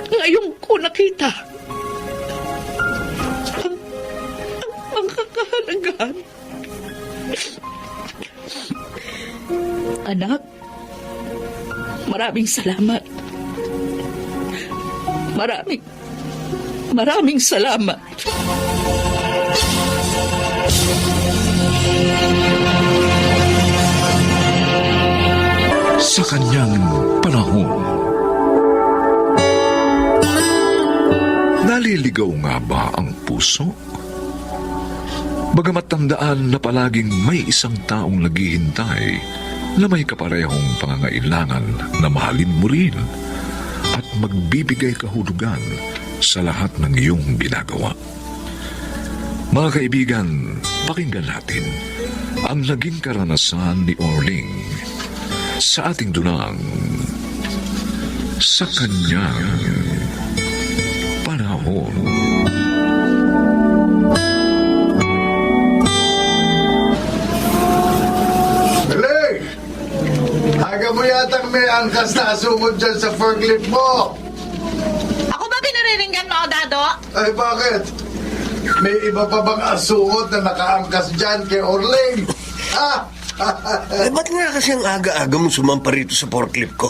Ngayon ko nakita ang kakahalagahan. Anak, maraming salamat. Maraming salamat. sa kanyang panahon. Naliligaw nga ba ang puso? Bagamat tandaan na palaging may isang taong naghihintay na may kaparehong pangangailangan na mahalin mo rin at magbibigay kahulugan sa lahat ng iyong ginagawa. Mga kaibigan, pakinggan natin ang naging karanasan ni Orling sa ating dunang sa kanyang panahon. Galing! Aga mo yatang may angkas na asungod dyan sa forklift mo. Ako ba pinariringgan mo, Dado? Ay, bakit? May iba pa bang asungod na nakaangkas dyan kay Orling? Ha? Eh, ba't nga kasi ang aga-aga mo sumampa rito sa forklift ko?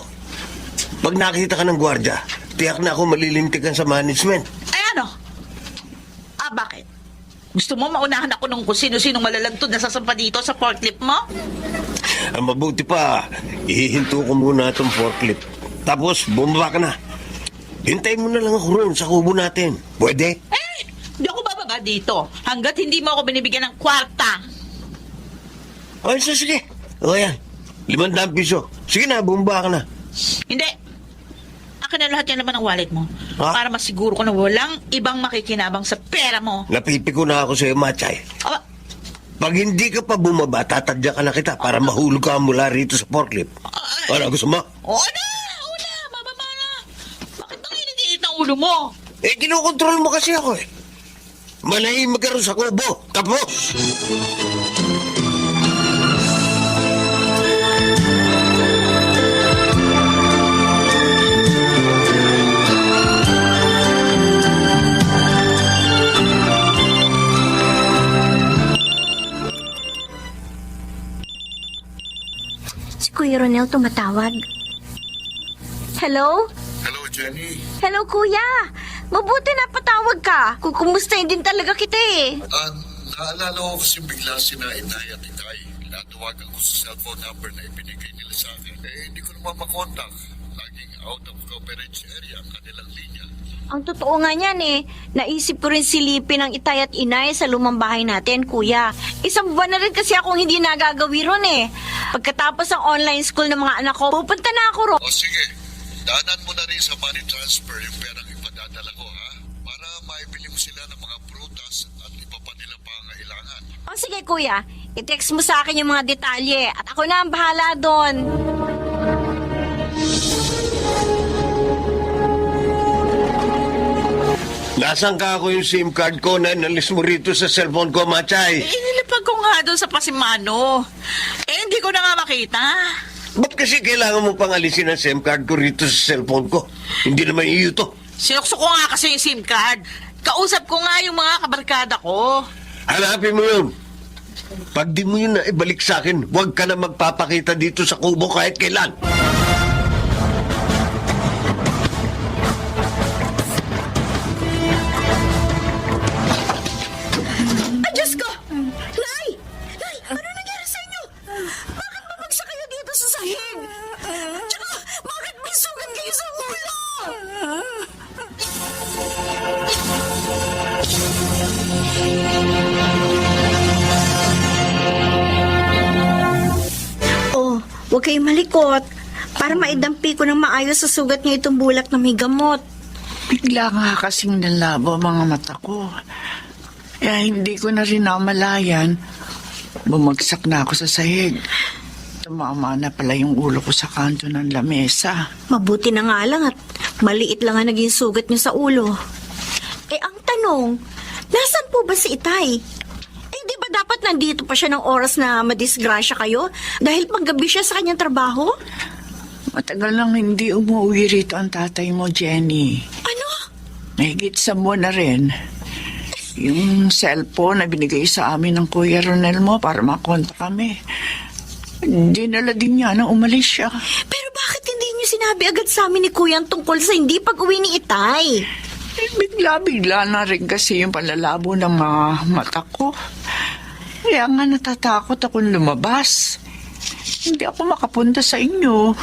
Pag nakita ka ng gwardya, tiyak na ako malilintikan sa management. Ay ano? Bakit? Gusto mo maunahan ako nung kung sino-sinong malalantod na sasampa dito sa forklift mo? Ang mabuti pa, ihihinto ko muna itong forklift. Tapos, bumaba ka na. Hintayin mo na lang ako roon sa kubo natin. Pwede? Hindi ako bababa dito hanggat hindi mo ako binibigyan ng kwarta. Ay, sige. O yan, 500 piso. Sige na, bumaba ka na. Hindi. Akin na lahat yan naman ang wallet mo. Ha? Para masiguro ko na walang ibang makikinabang sa pera mo. Napipiko na ako sa'yo, Machay. Aba, Pag hindi ka pa bumaba, tatadya ka na kita para mahulog ka mula rito sa forklift. Ano, gusto mo? oo na, mababa na. Bakit bang init ng ulo mo? Eh, kinokontrol mo kasi ako eh. Manahimik ka rin sa kubo. Tapos! Si Kuya Ronel tumatawag. Hello? Hello, Jenny. Hello, Kuya. Mabuti na patawag ka. Kukumustahin din talaga kita eh. Naalala ko kasi bigla sina Inay at Itay. Natawagan ko sa cellphone number na ibinigay nila sa akin. Hindi ko naman makontak. Laging out of coverage area ang kanilang linya. Ang totoo nga niyan eh, naisip ko rin silipin ang Itay at Inay sa lumang bahay natin, Kuya. Isang buwan na rin kasi akong hindi nagagawi ron eh. Pagkatapos ng online school ng mga anak ko, pupunta na ako ron. O sige, daanan mo na rin sa money transfer yung perang ipadadala ko, ha? Para maibili mo sila ng mga prutas at iba pa nilang pangailangan. O sige, Kuya, i-text mo sa akin yung mga detalye at ako na ang bahala doon. Nasaan ka ako yung SIM card ko na inalis mo rito sa cellphone ko, Machay? Inilipag ko nga doon sa Pasimano. Hindi ko na nga makita. Ba't kasi kailangan mo pang alisin ang SIM card ko rito sa cellphone ko? Hindi naman iyo to. Sinukso ko nga kasi yung SIM card. Kausap ko nga yung mga kabarkada ko. Hanapin mo yun. Pag di mo yun na ibalik sa akin, huwag ka na magpapakita dito sa kubo kahit kailan. Ay, Diyos ko! Nay! Nay, ano nangyari sa inyo? Bakit bumagsak kayo dito sa sahig? Tsaka, bakit may sugat kayo sa ulo? Oh, huwag kayong malikot. Para maidampi ko ng maayos sa sugat niyo itong bulak na may gamot. Bigla nga kasing nalabo ang mga mata ko. Kaya hindi ko na rin namalayan. Bumagsak na ako sa sahig. Tumama na pala yung ulo ko sa kanto ng lamesa. Mabuti na nga lang at maliit lang ang naging sugat niyo sa ulo. Eh, ang tanong, nasan po ba si Itay? Eh, di ba dapat nandito pa siya ng oras na madisgrasya kayo? Dahil panggabi siya sa kanyang trabaho? Matagal nang hindi umuwi rito ang tatay mo, Jenny. Ano? Mahigit sa buwan na rin. Yung cellphone na binigay sa amin ng Kuya Ronel mo para makonta kami. Dinala din niya nang umalis siya. Pero bakit hindi niyo sinabi agad sa amin ni Kuya ang tungkol sa hindi pag-uwi ni Itay? Eh, bigla-bigla na rin kasi yung palalabo ng mga mata ko. Kaya nga natatakot akong lumabas. hindi ako makapunta sa inyo.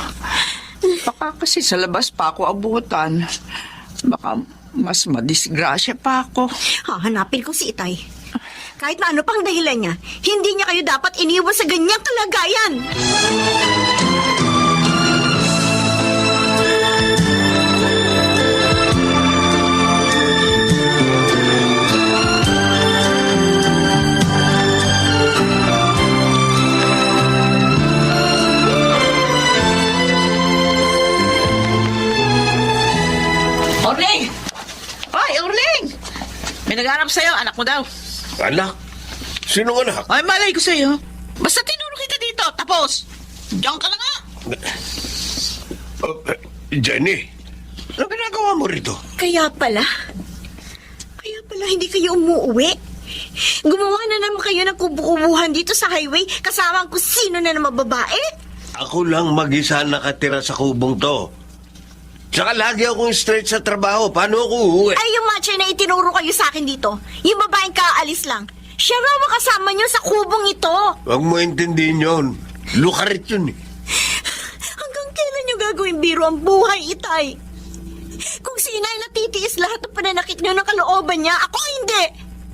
Baka kasi sa labas pa ako abutan. Baka mas madisgrasya pa ako. Hahanapin ko si Itay. Kahit na ano pang dahilan niya, hindi niya kayo dapat iniwan sa ganyang kalagayan. Orling! Hoy, Orling! May naghanap sa'yo, anak mo daw. Anak? Sinong anak? Ay, malay ko sa'yo. Basta tinuro kita dito, tapos. Diyan ka na nga. Jenny, ano ginagawa mo rito? Kaya pala hindi kayo umuwi. Gumawa na naman kayo ng kubu-kubuhan dito sa highway kasama kung sino na naman babae. Ako lang mag-isa nakatira sa kubong to. Tsaka lagi akong straight sa trabaho. Paano ako uuwi? Ay, yung matcha na itinuro kayo sa akin dito, yung babaeng kaalis lang, siya raw ang kasama niyo sa kubong ito. Huwag mo intindihin yun. Lukarit yun eh. Hanggang kailan niyo gagawin biro ang buhay, Itay? Kung si Inay natitiis lahat ng pananakit niyo ng kalooban niya, ako hindi.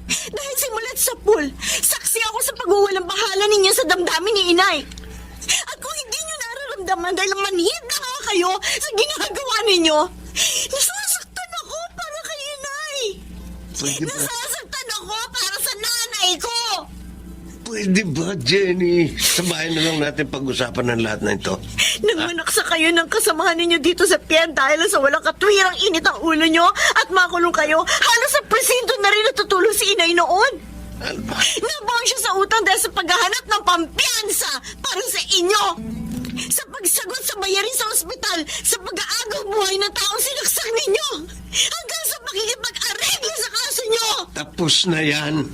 Dahil simulat sa pool, saksi ako sa pagwawalang bahala ninyo sa damdamin ni Inay. At kung hindi niyo nararamdaman dahil manhid na nga kayo sa ginagawa ninyo, nasasaktan ako para kay Inay. Nasasaktan ako para sa nanay ko. Pwede ba, Jenny? Sabahin na lang natin pag-usapan ng lahat na ito. Nangmanaksa kayo ng kasamahan ninyo dito sa piyan dahil sa walang katwirang init ang ulo nyo at makulong kayo. Halos sa presinto na rin natutulong si Inay noon. Nabaon siya sa utang dahil sa paghahanap ng pampiyansa para sa inyo. Sa pagsagot sa bayarin sa ospital, sa pag-aagaw buhay ng taong sinaksak ninyo. Hanggang sa pakikipag-areglo sa kaso nyo. Tapos na yan.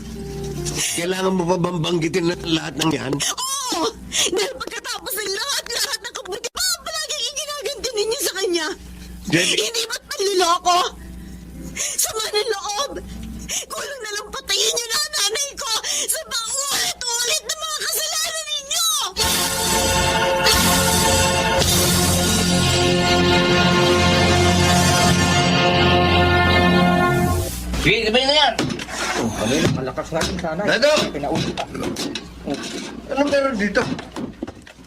Kailangan mo pa bang banggitin na lahat ng yan? Oo! Dahil pagkatapos ng lahat ng kabuti pa, palaging iginaganti ninyo sa kanya. Jenny! Hindi ba't panliloko? Sama ng loob! Kulang na lang patayin niyo na ang nanay ko sa paulit-ulit na mga kasalanan ninyo! Sige, gabayin na yan. Malakas nga din sana. Dado! Pinaulit pa. Anong meron dito?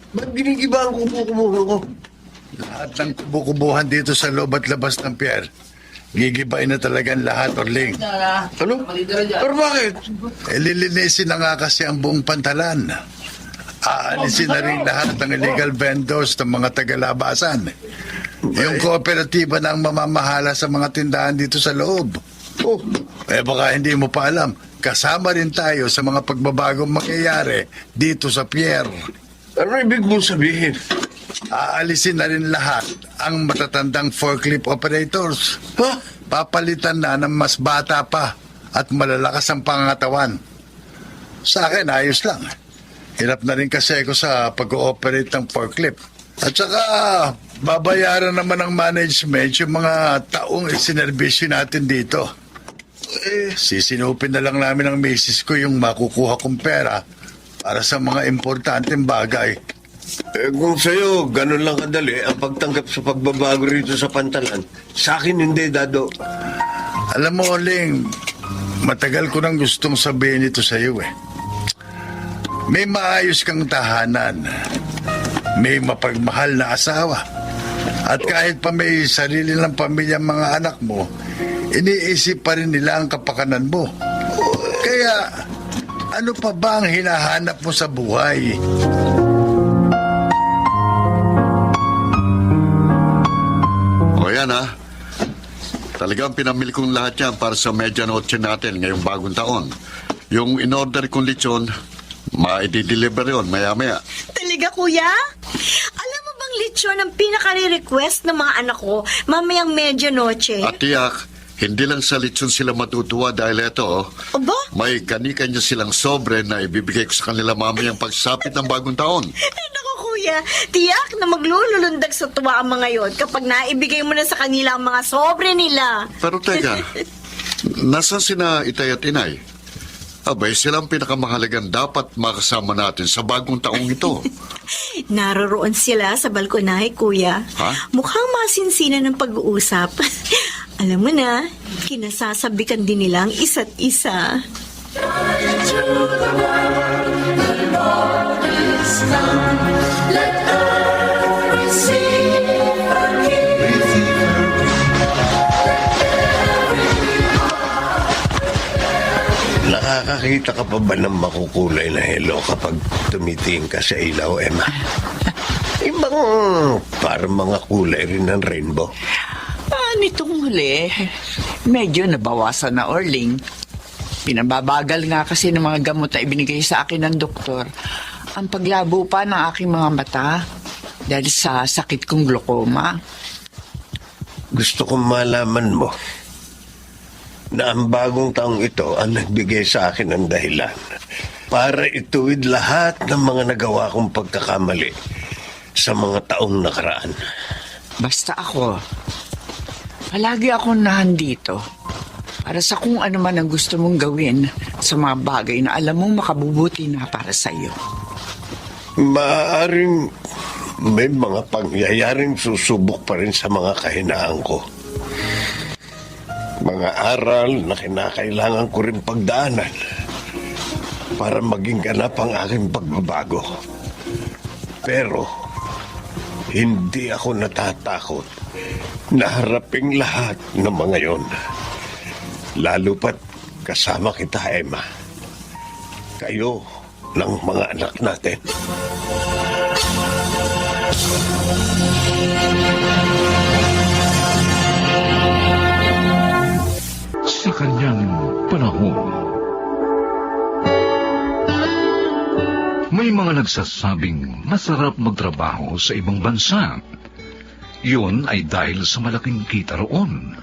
Ba't ginigiba ang kubo-kubo ko? Lahat ng kubo-kubuhan dito sa loob at labas ng pier. Gigibain na talagang lahat, Orling. Ano? Pero bakit? Lilinisin na nga kasi ang buong pantalan. Aalisin na rin lahat ng illegal vendors ng mga tagalabasan. Yung kooperatiba na ang mamamahala sa mga tindahan dito sa loob. Oh, Baka hindi mo pa alam, kasama rin tayo sa mga pagbabagong mangyayari dito sa pier. ano ibig mong sabihin? Aalisin na rin lahat ang matatandang forklift operators. Ha? Papalitan na ng mas bata pa at malalakas ang pangangatawan. Sa akin, ayos lang. Hirap na rin kasi ako sa pag-ooperate ng forklift. At saka, babayaran naman ng management yung mga taong isinerbisyo natin dito. Sisinupin na lang namin ng misis ko yung makukuha kong pera para sa mga importanteng bagay. Kung sa'yo, ganun lang kadali ang pagtanggap sa pagbabago rito sa pantalan. Sa akin, hindi, Dado. Alam mo, Oling, matagal ko nang gustong sabihin ito sa iyo eh. May maayos kang tahanan. May mapagmahal na asawa. At kahit pa may sarili ng pamilya mga anak mo, iniisip pa rin nila ang kapakanan mo. Kaya, ano pa ba ang hinahanap mo sa buhay? O yan ha. Talagang pinamili kong lahat yan para sa medianoche natin ngayong bagong taon. Yung in-order kong lechon, ma-i-deliver yun maya-maya. Talaga, kuya? Alam mo bang lechon ang pinaka-request ng mga anak ko mamayang medianoche? At tiyak, hindi lang sa lechon sila matutuwa dahil ito, Aba? may kani-kanya silang sobre na ibibigay ko sa kanila mamayang pagsapit ng bagong taon. Naku, kuya, tiyak na maglululundag sa tuwa ang mga yon kapag naibigay mo na sa kanila ang mga sobre nila. Pero teka, nasan sina Itay at Inay? Abay, sila ang pinakamahalagang dapat makasama natin sa bagong taong ito. Naroroon sila sa balkonahe, kuya. Ha? Mukhang masinsinan ng pag-uusap. Alam mo na, kinasasabikan din nila ang isa't isa. Nakakakita ka pa ba ng makukulay na helo kapag tumitingin ka sa ilaw, Emma? Ibang parang mga kulay rin ng rainbow. Nitong huli, medyo nabawasan na, Orling. Pinababagal nga kasi ng mga gamot na ibinigay sa akin ng doktor ang paglabo pa ng aking mga mata dahil sa sakit kong glaucoma. Gusto kong malaman mo na ang bagong taong ito ang nagbigay sa akin ng dahilan para ituwid lahat ng mga nagawa kong pagkakamali sa mga taong nakaraan. Basta ako, palagi akong nandito para sa kung ano man ang gusto mong gawin sa mga bagay na alam mong makabubuti na para sa iyo. Maaaring may mga pangyayaring susubok pa rin sa mga kahinaan ko. Mga aral na kinakailangan ko rin pagdaanan para maging ganap ang aking pagbabago. Pero hindi ako natatakot na haraping lahat ng mga yon. Lalo pat kasama kita, Emma. Kayo ng mga anak natin. Sa kanyang panahon, may mga nagsasabing masarap magtrabaho sa ibang bansa. Yun ay dahil sa malaking kita roon.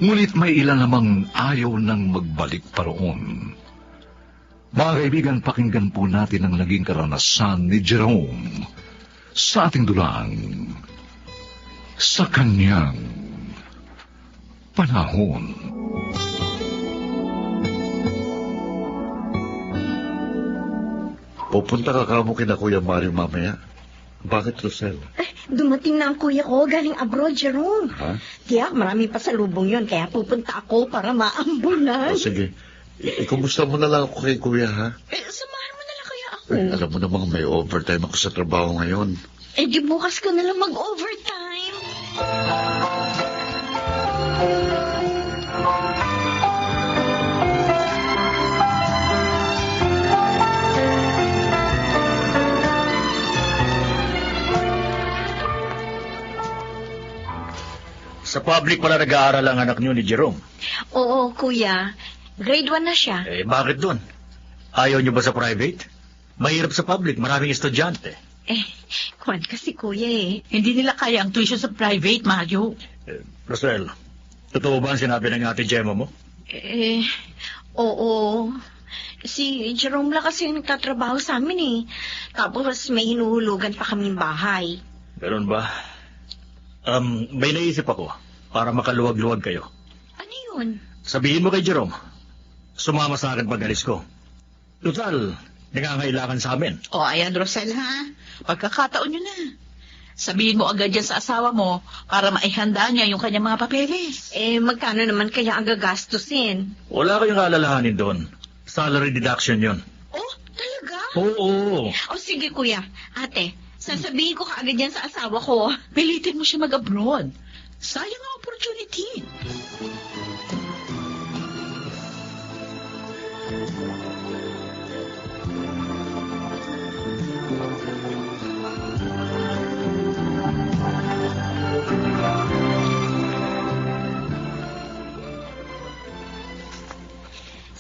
Ngunit may ilan namang ayaw nang magbalik pa roon. Mga kaibigan, pakinggan po natin ang naging karanasan ni Jerome sa ating dulang sa kanyang panahon. Pupunta ka kamo kina Kuya Mario mamaya. Bakit, Rosel? Dumating na ang kuya ko galing abroad, Jerome. Ha? Tiyak, maraming pasalubong yon, kaya pupunta ako para maambulan. O sige, ikumusta mo na lang ako kay Kuya, ha? Samahan mo na lang kaya ako. Alam mo namang may overtime ako sa trabaho ngayon. Di bukas ka na lang mag-overtime. Sa public pala nag-aaral ang anak niyo ni Jerome. Oo, kuya. Grade 1 na siya. Bakit doon? Ayaw niyo ba sa private? Mahirap sa public, maraming estudyante. Kwan kasi kuya Hindi nila kaya ang tuition sa private, Mario. Rosel, totoo ba ang sinabi ng ate Gemma mo? Oo. Si Jerome lang kasi nagtatrabaho sa amin Tapos may hinuhulugan pa kaming bahay. Meron ba? May naisip ako para makaluwag-luwag kayo. Ano yun? Sabihin mo kay Jerome, sumama sa akin pag alis ko. Total, nangangailangan sa amin. Ayan, Rosel, ha? Pagkakataon nyo na. Sabihin mo agad yan sa asawa mo para maihanda niya yung kanyang mga papeles. Magkano naman kaya ang gagastusin? Wala kayong alalahanin doon. Salary deduction yun. Oh, talaga? Oo. Sige kuya. Ate, sasabihin ko kaagad yan sa asawa ko. Pilitin mo siya mag-abroad. Sayang ang opportunity.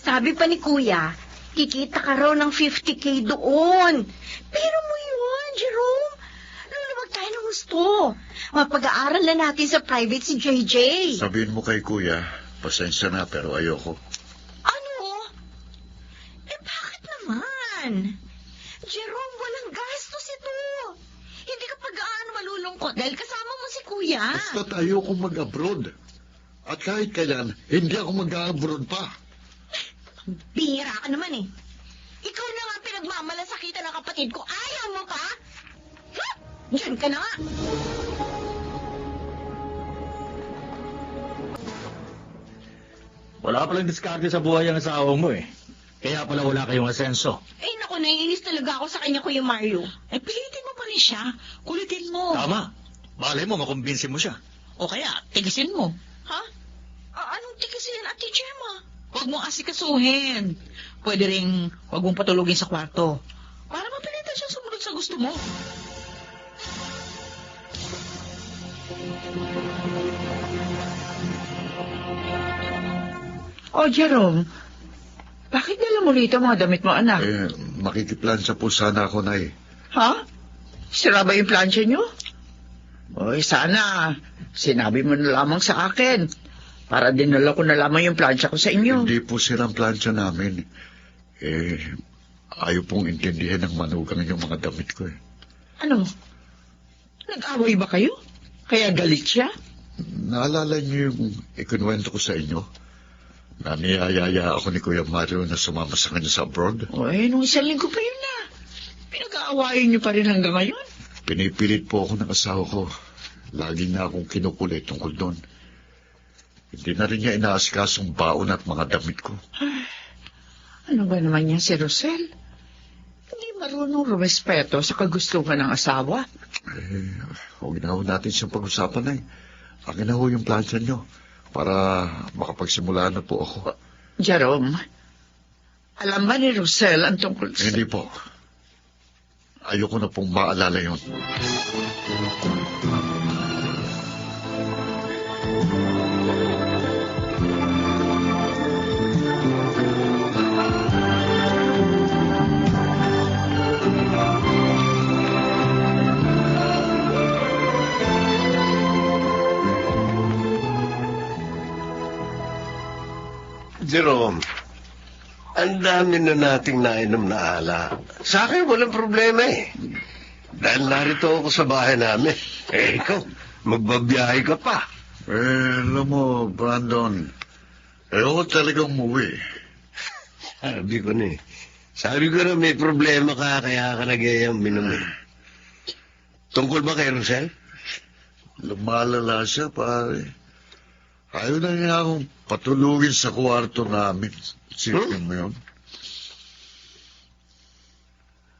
Sabi pa ni kuya, kikita ka raw ng 50K doon. Pero mo yun, Jerome. Luluwag tayo ng gusto. Mapag-aaral na natin sa private si JJ. Sabihin mo kay Kuya, pasensya na pero ayoko. Ano? Bakit naman? Jerome, walang gastos ito. Hindi ka pag-aano malulungkot dahil kasama mo si kuya. Basta't ayoko mag-abroad. At kahit kailan, hindi ako mag-abroad pa. Bihira ka naman eh. Ikaw na nga pinagmamalasakitan ng kapatid ko. Ayaw mo pa? Ha? Diyan ka na nga. Wala palang diskarte sa buhay ang asawa mo eh. Kaya pala wala kayong asenso. Ay naku, naiinis talaga ako sa kanya, Kuya Mario. Eh, pilitin mo pa rin siya. Kulitin mo. Tama. Malay mo, makumbinsin mo siya. O kaya, tigisin mo. Ha? Anong tikisin, Ate Gemma? Huwag mong asikasuhin. Pwede rin huwag mong patulugin sa kwarto. Para mapilitan siya sumunod sa gusto mo. Oh, Jerome, bakit dala mo rito mga damit mo, anak? Makikiplansya po sana ako, Nay. Ha? Sira ba yung plansya nyo? Oy, sana. Sinabi mo na lamang sa akin. Para dinala ko na lamang yung plansya ko sa inyo. Hindi po sirang plansya namin. Ayaw pong intindihan ng manugang yung mga damit ko eh. Ano? Nag-away ba kayo? Kaya galit siya? Naalala niyo yung ikinuwento ko sa inyo? Na niyayaya ako ni Kuya Mario na sumama sa kanya sa abroad? Oy, nung isang linggo pa yun na. Pinag-aawayan niyo pa rin hanggang ngayon? Pinipilit po ako ng asawa ko. Lagi na akong kinukulit tungkol doon. Hindi na rin niya inaasikasong baon at mga damit ko. Ano ba naman yan si Rosel? Hindi marunong rumespeto sa kagustuhan ng asawa. Huwag na ho natin siyang pag-usapan eh. Akin na ho yung plansya niyo para makapagsimula na po ako. Jerome, alam ba ni Rosel ang tungkol sa... Hindi po. Ayoko na pong maalala yun. Jerome, ang dami na nating nainom na ala. Sa akin, walang problema eh. Dahil narito ako sa bahay namin. Ikaw, magbabiyahe ka pa. Alam mo, Brandon, ayoko talagang umuwi. Sabi ko na eh. Sabi ko na may problema ka, kaya ka nag-iayang minum eh. Tungkol ba kay Rosel? Lumalala siya, pare. Ayaw na niya akong patulugin sa kwarto namin. Sipin mo yun?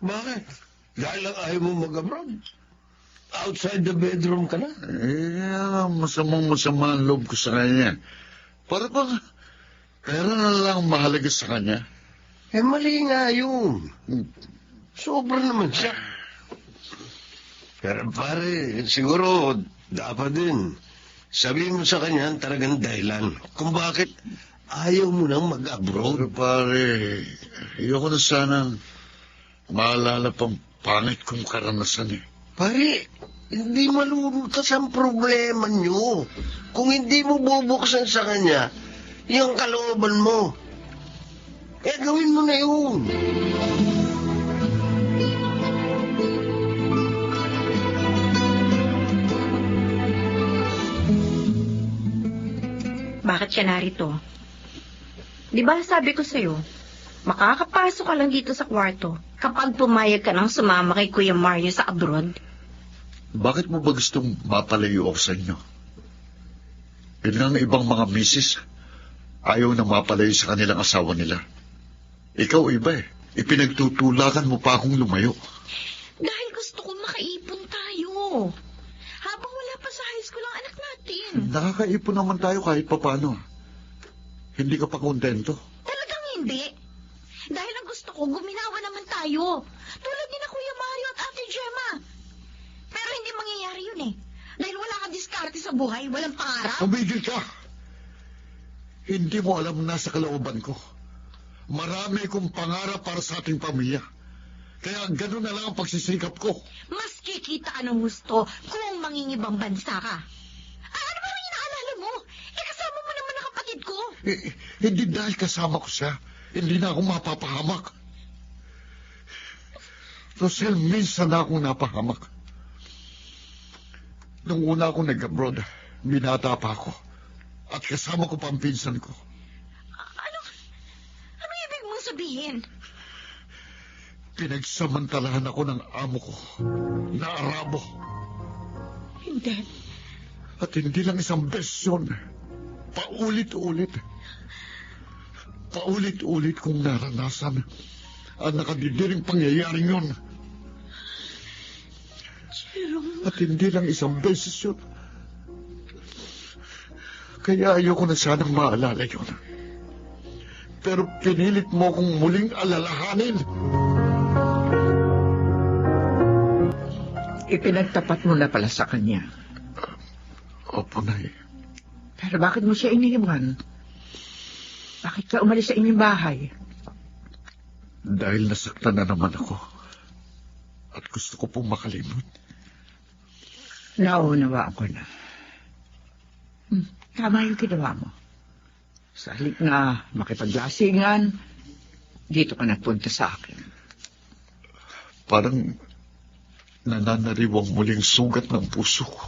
Bakit? Dahil lang ayaw mo mag-abroad. Outside the bedroom ka na. Masamang-masama ang loob ko sa kanya. Para bang pera na lang mahalaga sa kanya. Mali nga yun. Sobra naman siya. Pero pare, siguro dapat din sabihin mo sa kanya ang talagang dahilan kung bakit ayaw mo nang mag-abroad. Pero pare, ayoko na sanang maalala pang pangit kong karanasan eh. Pare, hindi malulutas ang problema nyo kung hindi mo bubuksan sa kanya yung kalooban mo. Gawin mo na yun. Bakit ka narito? Di ba sabi ko sa'yo, makakapasok ka lang dito sa kwarto kapag pumayag ka nang sumama kay Kuya Mario sa abroad. Bakit mo ba gustong mapalayo ako sa inyo? Yun nga ang ibang mga misis, ayaw na mapalayo sa kanilang asawa nila. Ikaw iba eh. Ipinagtutulakan mo pa akong lumayo. Dahil gusto kong makaipon tayo. Habang wala pa sa high school ang anak natin. Nakakaipon naman tayo kahit papano. Hindi ka pa kontento? Talagang hindi. Dahil ang gusto ko, guminawa naman tayo. Tulad ni na Kuya Mario at Ate Gemma. Pero hindi mangyayari yun eh. Dahil wala ka diskarte sa buhay, walang pangarap. Tumigil ka! Hindi mo alam na sa kalooban ko. Marami kong pangarap para sa ating pamilya. Kaya gano'n na lang ang pagsisikap ko. Mas kikita ka ng gusto kung mangingibang bansa ka. Ano ba ang inaalala mo? Kasama mo naman ang kapatid ko. Hindi dahil kasama ko siya, hindi na ako mapapahamak. Rosel, minsan na akong napahamak. Nung una akong nag-abroad, binata pa ako. At kasama ko pa ang pinsan ko. Ano sabihin? Pinagsamantalahan ako ng amo ko na Arabo. Hindi. At hindi lang isang beses yun. Paulit-ulit. Paulit-ulit kong naranasan ang nakadidiring pangyayaring yun. At hindi lang isang beses yun. Kaya ayoko na sanang maalala yun. Pero pinilit mo kong muling alalahanin. Ipinagtapat mo na pala sa kanya. Opo, Nay. Pero bakit mo siya iniwan? Bakit ka umalis sa inyong bahay? Dahil nasaktan na naman ako. At gusto ko pong makalimot. Naunawaan ko na. Tama yung ginawa mo. Sa halip na makipaglasingan, dito ka nagpunta sa akin. Parang nananariwang muling sugat ng puso ko.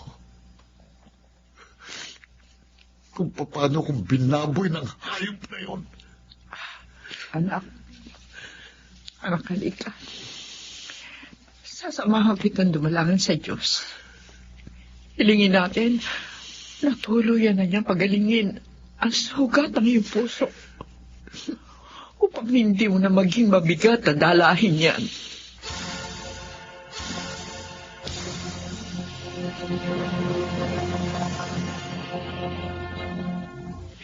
Kung paano kong binaboy ng hayop na yon. Anak halika. Sasamahan kitang dumalangin sa Diyos. Hilingin natin na tuluyan na niyang pagalingin ang sugat ng iyong puso. Upang hindi mo na maging mabigat na dalahin yan.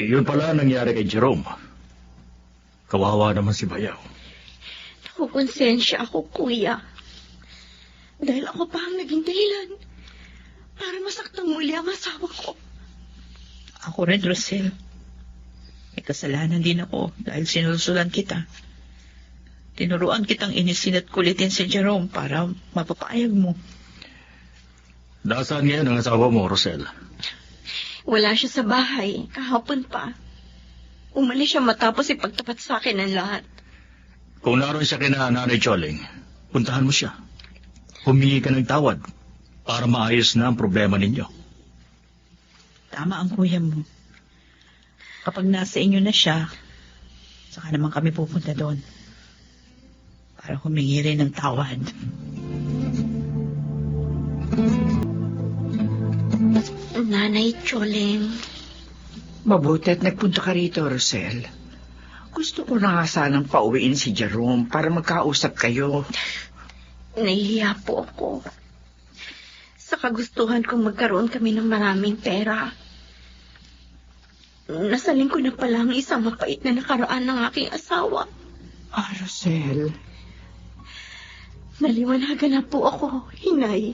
Iyon pala ang nangyari kay Jerome. Kawawa naman si Bayaw. Nakukonsensya ako, kuya. Dahil ako pa ang naging dahilan para masaktang muli ang asawa ko. Ako rin, Rosel. May kasalanan din ako dahil sinusulan kita. Tinuruan kitang inisin at kulitin si Jerome para mapapayag mo. Nasaan ngayon ang asawa mo, Rosel? Wala siya sa bahay, kahapon pa. Umalis siya matapos ipagtapat sa akin ang lahat. Kung naroon siya kina Nanay Choling, puntahan mo siya. Humingi ka ng tawad para maayos na ang problema ninyo. Tama ang kuya mo. Kapag nasa inyo na siya, saka naman kami pupunta doon. Para humingi rin ng tawad. Nanay Choling, Mabuti at nagpunta ka rito, Rosel. Gusto ko na nga sanang pauwiin si Jerome para magkausap kayo. nahihiya po ako. Sa kagustuhan kong magkaroon kami ng maraming pera. Nasaling ko na pala ang isang mapait na nakaraan ng aking asawa. Rosel. Naliwanagan na po ako, Hinay.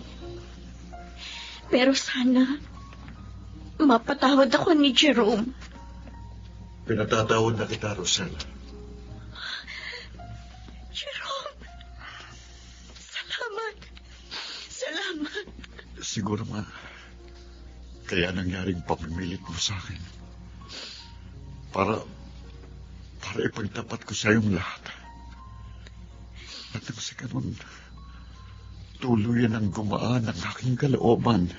Pero sana, mapatawad ako ni Jerome. Pinatatawad na kita, Rosel. Jerome, salamat. Salamat. Siguro nga, kaya nangyaring pamimilit mo sa akin. Para ipagtapat ko sa iyong lahat. At nang sa ganun, tuluyan ang gumaan ang aking kalooban.